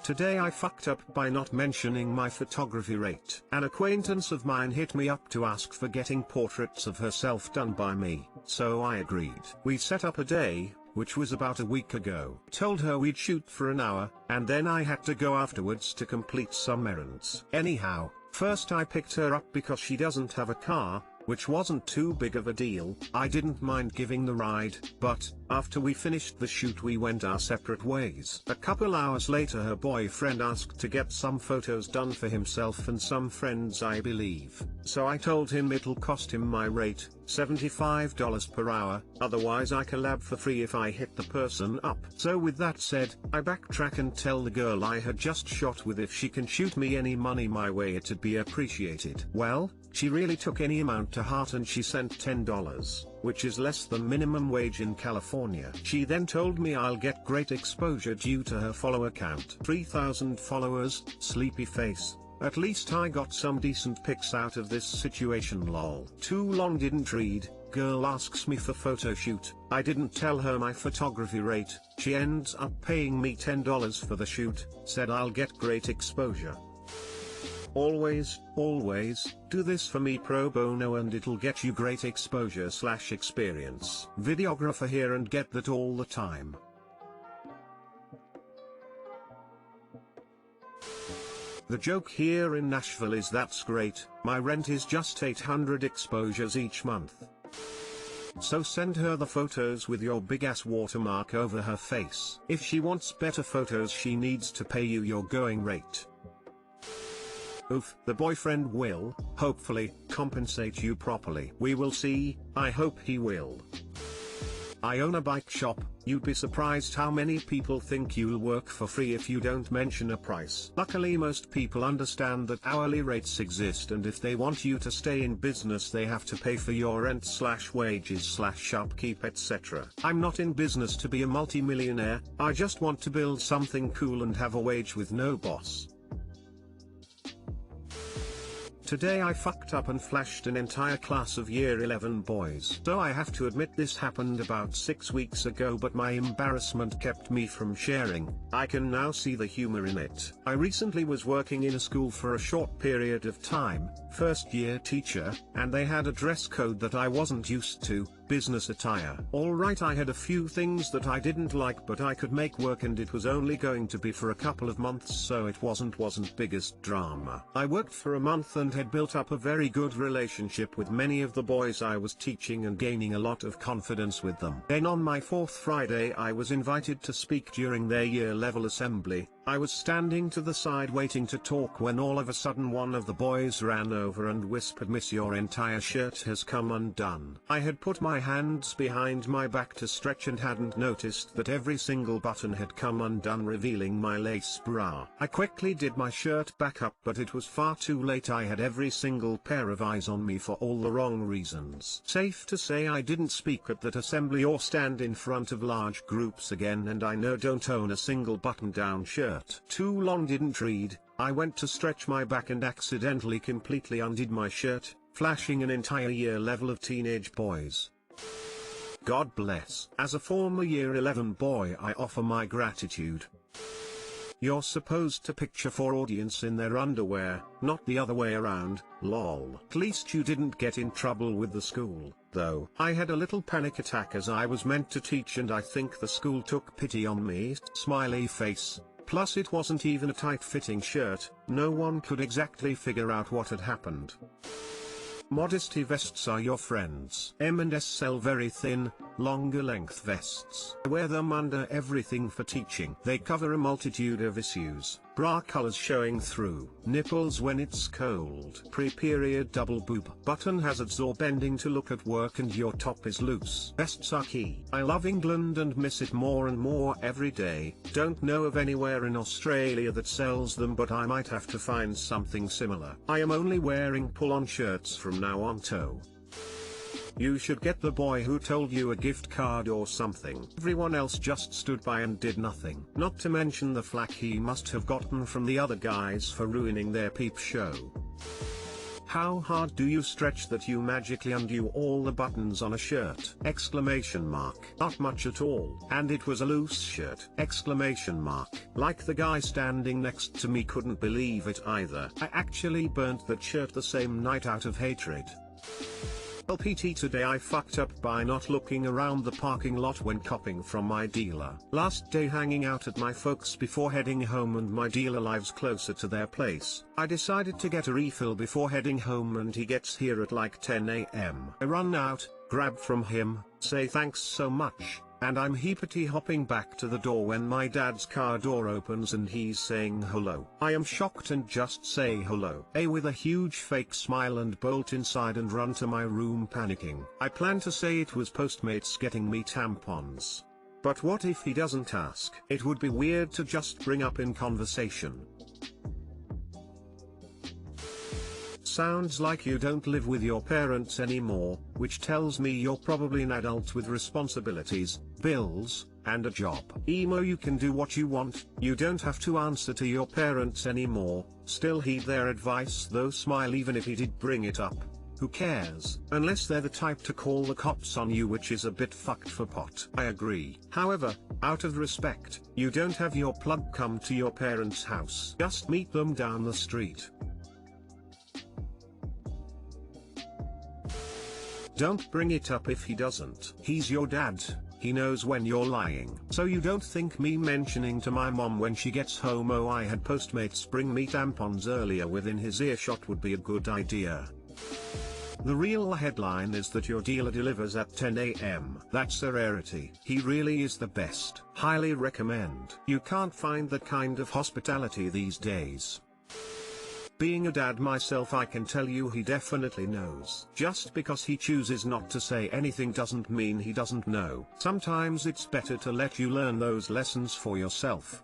Today I fucked up by not mentioning my photography rate. An acquaintance of mine hit me up to ask for getting portraits of herself done by me, so I agreed. We set up a day, which was about a week ago. Told her we'd shoot for an hour, and then I had to go afterwards to complete some errands. Anyhow, first I picked her up because she doesn't have a car, which wasn't too big of a deal. I didn't mind giving the ride, but after we finished the shoot we went our separate ways. A couple hours later her boyfriend asked to get some photos done for himself and some friends I believe. So I told him it'll cost him my rate, $75 per hour, otherwise I collab for free if I hit the person up. So with that said, I backtrack and tell the girl I had just shot with if she can shoot me any money my way it'd be appreciated. Well, she really took any amount to heart and she sent $10, which is less than minimum wage in California. She then told me I'll get great exposure due to her follower count. 3,000 followers, sleepy face. At least I got some decent pics out of this situation lol. Too long didn't read. Girl asks me for photo shoot. I didn't tell her my photography rate. She ends up paying me $10 for the shoot. Said I'll get great exposure. Always do this for me pro bono and it'll get you great exposure / experience. Videographer here and get that all the time. The joke here in Nashville is that's great, my rent is just 800 exposures each month. So send her the photos with your big ass watermark over her face. If she wants better photos she needs to pay you your going rate. Oof, the boyfriend will, hopefully, compensate you properly. We will see, I hope he will. I own a bike shop, you'd be surprised how many people think you'll work for free if you don't mention a price. Luckily most people understand that hourly rates exist and if they want you to stay in business they have to pay for your rent / wages / upkeep etc. I'm not in business to be a multi-millionaire, I just want to build something cool and have a wage with no boss. Today I fucked up and flashed an entire class of year 11 boys. So I have to admit this happened about 6 weeks ago but my embarrassment kept me from sharing. I can now see the humor in it. I recently was working in a school for a short period of time, first year teacher, and they had a dress code that I wasn't used to, business attire. Alright, I had a few things that I didn't like but I could make work and it was only going to be for a couple of months so it wasn't biggest drama. I worked for a month and had built up a very good relationship with many of the boys I was teaching and gaining a lot of confidence with them. Then on my 4th Friday I was invited to speak during their year level assembly. I was standing to the side waiting to talk when all of a sudden one of the boys ran over and whispered, "Miss, your entire shirt has come undone." I had put my hands behind my back to stretch and hadn't noticed that every single button had come undone, revealing my lace bra. I quickly did my shirt back up but it was far too late. I had every single pair of eyes on me for all the wrong reasons. Safe to say I didn't speak at that assembly or stand in front of large groups again, and I don't own a single button-down shirt. Too long didn't read. I went to stretch my back and accidentally completely undid my shirt, flashing an entire year level of teenage boys. God bless. As a former year 11 boy I offer my gratitude. You're supposed to picture for audience in their underwear, not the other way around, lol. At least you didn't get in trouble with the school, though. I had a little panic attack as I was meant to teach and I think the school took pity on me, smiley face. Plus it wasn't even a tight-fitting shirt, no one could exactly figure out what had happened. Modesty vests are your friends. M&S sell very thin, longer length vests. I wear them under everything for teaching. They cover a multitude of issues. Bra colors showing through. Nipples when it's cold. Pre-period double boob. Button hazards or bending to look at work and your top is loose. Vests are key. I love England and miss it more and more every day. Don't know of anywhere in Australia that sells them but I might have to find something similar. I am only wearing pull-on shirts from now on toe. You should get the boy who told you a gift card or something. Everyone else just stood by and did nothing. Not to mention the flack he must have gotten from the other guys for ruining their peep show. How hard do you stretch that you magically undo all the buttons on a shirt? Exclamation mark. Not much at all. And it was a loose shirt. Exclamation mark. Like the guy standing next to me couldn't believe it either. I actually burnt that shirt the same night out of hatred. LPT today I fucked up by not looking around the parking lot when copping from my dealer. Last day hanging out at my folks before heading home, and my dealer lives closer to their place. I decided to get a refill before heading home, and he gets here at like 10 AM. I run out, grab from him, say thanks so much, and I'm heapity hopping back to the door when my dad's car door opens and he's saying hello. I am shocked and just say hello with a huge fake smile and bolt inside and run to my room panicking. I plan to say it was Postmates getting me tampons. But what if he doesn't ask? It would be weird to just bring up in conversation. Sounds like you don't live with your parents anymore, which tells me you're probably an adult with responsibilities, bills, and a job. Emo, you can do what you want, you don't have to answer to your parents anymore. Still heed their advice though, smile even if he did bring it up. Who cares? Unless they're the type to call the cops on you, which is a bit fucked for pot. I agree. However, out of respect, you don't have your plug come to your parents' house. Just meet them down the street. Don't bring it up if he doesn't. He's your dad, he knows when you're lying. So you don't think me mentioning to my mom when she gets home, oh I had Postmates bring me tampons earlier, within his earshot would be a good idea. The real headline is that your dealer delivers at 10 AM. That's a rarity. He really is the best. Highly recommend. You can't find that kind of hospitality these days. Being a dad myself, I can tell you he definitely knows. Just because he chooses not to say anything doesn't mean he doesn't know. Sometimes it's better to let you learn those lessons for yourself.